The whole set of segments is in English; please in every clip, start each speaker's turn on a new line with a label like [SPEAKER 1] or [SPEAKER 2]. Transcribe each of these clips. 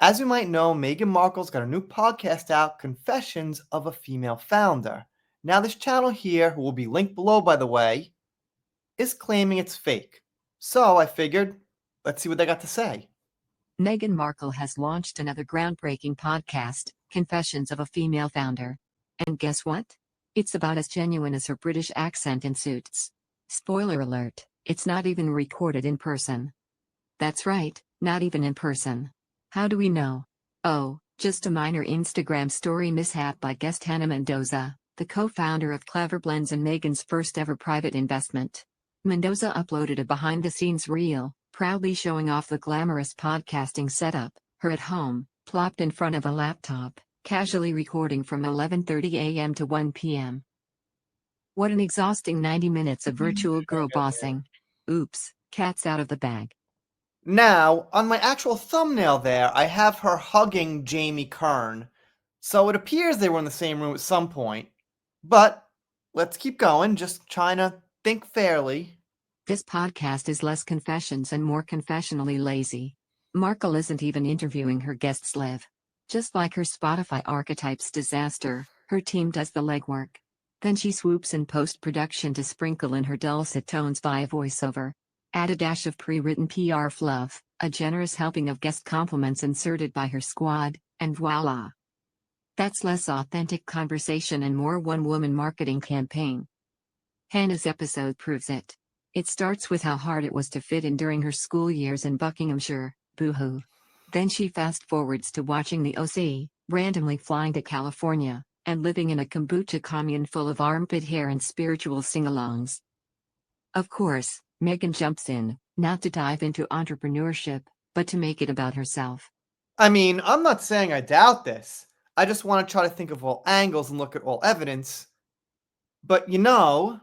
[SPEAKER 1] As you might know, Meghan Markle's got a new podcast out, Confessions of a Female Founder. Now, this channel here, who will be linked below by the way, is claiming it's fake. So I figured, let's see what they got to say.
[SPEAKER 2] Meghan Markle has launched another groundbreaking podcast, Confessions of a Female Founder. And guess what? It's about as genuine as her British accent in Suits. Spoiler alert, it's not even recorded in person. That's right, not even in person. How do we know? Oh, just a minor Instagram story mishap by guest Hannah Mendoza, the co-founder of Clever Blends and Meghan's first ever private investment. Mendoza uploaded a behind-the-scenes reel, proudly showing off the glamorous podcasting setup, her at home, plopped in front of a laptop, casually recording from 11:30 a.m. to 1 p.m. What an exhausting 90 minutes of virtual girl bossing. Oops, cat's out of the bag.
[SPEAKER 1] Now, on my actual thumbnail there, I have her hugging Jamie Kern. So it appears they were in the same room at some point. But let's keep going, just trying to think fairly.
[SPEAKER 2] This podcast is less confessions and more confessionally lazy. Markle isn't even interviewing her guests live. Just like her Spotify archetypes disaster, her team does the legwork. Then she swoops in post-production to sprinkle in her dulcet tones via voiceover. Add a dash of pre-written PR fluff, a generous helping of guest compliments inserted by her squad, and voila! That's less authentic conversation and more one-woman marketing campaign. Hannah's episode proves it. It starts with how hard it was to fit in during her school years in Buckinghamshire, boo-hoo. Then she fast-forwards to watching the OC, randomly flying to California, and living in a kombucha commune full of armpit hair and spiritual sing-alongs. Of course, Meghan jumps in, not to dive into entrepreneurship, but to make it about herself.
[SPEAKER 1] I mean, I'm not saying I doubt this. I just want to try to think of all angles and look at all evidence. But you know,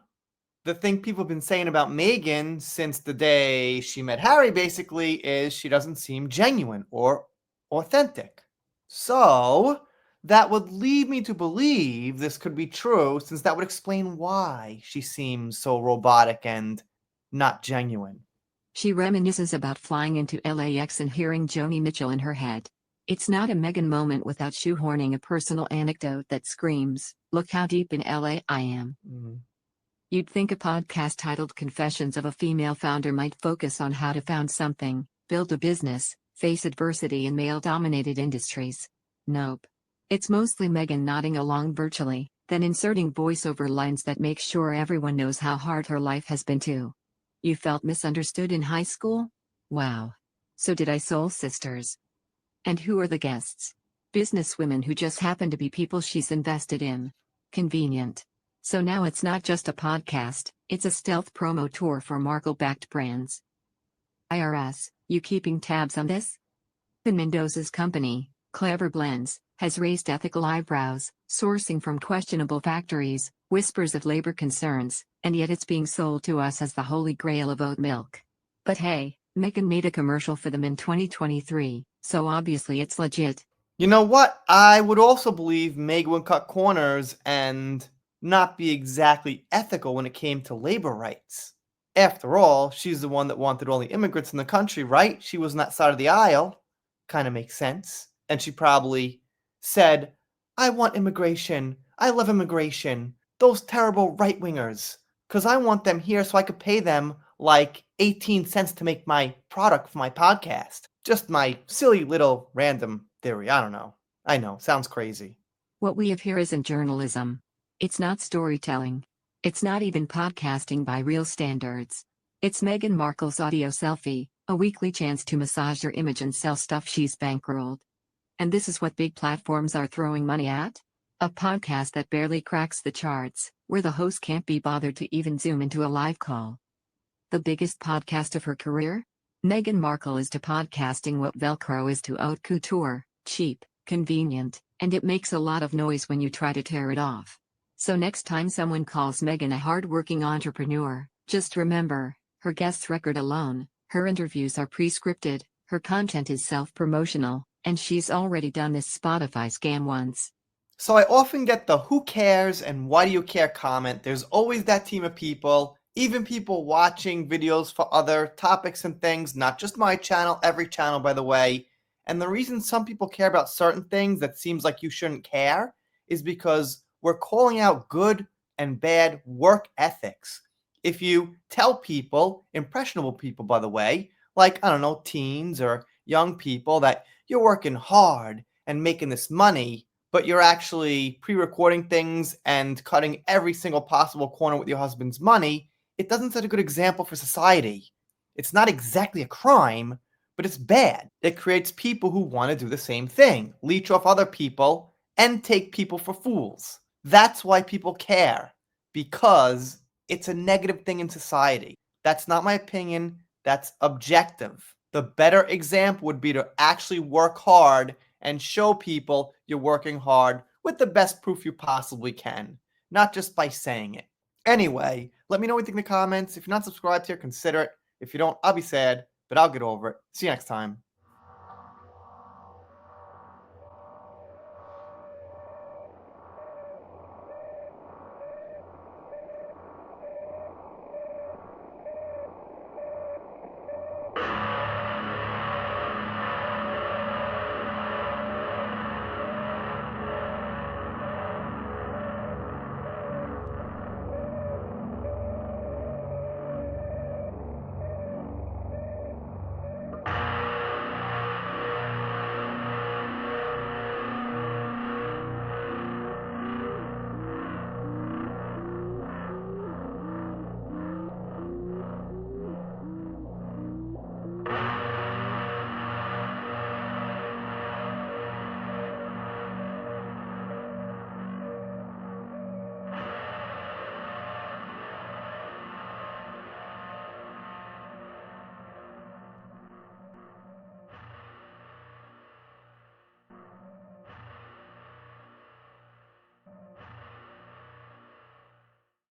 [SPEAKER 1] the thing people have been saying about Meghan since the day she met Harry basically is she doesn't seem genuine or authentic. So, that would lead me to believe this could be true, since that would explain why she seems so robotic and not genuine.
[SPEAKER 2] She reminisces about flying into LAX and hearing Joni Mitchell in her head. It's not a Meghan moment without shoehorning a personal anecdote that screams, "Look how deep in LA I am." You'd think a podcast titled Confessions of a Female Founder might focus on how to found something, build a business, face adversity in male-dominated industries. Nope. It's mostly Meghan nodding along virtually, then inserting voiceover lines that make sure everyone knows how hard her life has been too. You felt misunderstood in high school? Wow. So did I, soul sisters. And who are the guests? Businesswomen who just happen to be people she's invested in. Convenient. So now it's not just a podcast, it's a stealth promo tour for Markle-backed brands. IRS, you keeping tabs on this? Mendoza's company, Clever Blends, has raised ethical eyebrows, sourcing from questionable factories, whispers of labor concerns, and yet it's being sold to us as the holy grail of oat milk. But hey, Meghan made a commercial for them in 2023, so obviously it's legit.
[SPEAKER 1] You know what? I would also believe Meghan would cut corners and not be exactly ethical when it came to labor rights. After all, she's the one that wanted all the immigrants in the country, right? She was on that side of the aisle. Kind of makes sense. And she probably said, I want immigration. I love immigration. Those terrible right-wingers. Because I want them here so I could pay them like 18 cents to make my product for my podcast. Just my silly little random theory. I don't know. I know. Sounds crazy.
[SPEAKER 2] What we have here isn't journalism. It's not storytelling. It's not even podcasting by real standards. It's Meghan Markle's audio selfie, a weekly chance to massage her image and sell stuff she's bankrolled. And this is what big platforms are throwing money at? A podcast that barely cracks the charts, where the host can't be bothered to even zoom into a live call. The biggest podcast of her career? Meghan Markle is to podcasting what Velcro is to haute couture, cheap, convenient, and it makes a lot of noise when you try to tear it off. So next time someone calls Meghan a hard-working entrepreneur, just remember, her guest record alone, her interviews are pre-scripted, her content is self-promotional, and she's already done this Spotify scam once.
[SPEAKER 1] So I often get the who cares and why do you care comment. There's always that team of people, even people watching videos for other topics and things, not just my channel, every channel by the way, And the reason some people care about certain things that seems like you shouldn't care is because we're calling out good and bad work ethics. If you tell people, impressionable people, by the way, like, I don't know, teens or young people, that you're working hard and making this money, but you're actually pre recording things and cutting every single possible corner with your husband's money, it doesn't set a good example for society. It's not exactly a crime, but it's bad. It creates people who want to do the same thing, leech off other people, and take people for fools. That's why people care, because it's a negative thing in society. That's not my opinion, that's objective. The better example would be to actually work hard and show people you're working hard with the best proof you possibly can, not just by saying it. Anyway, let me know what you think in the comments. If you're not subscribed here, consider it. If you don't, I'll be sad, but I'll get over it. See you next time.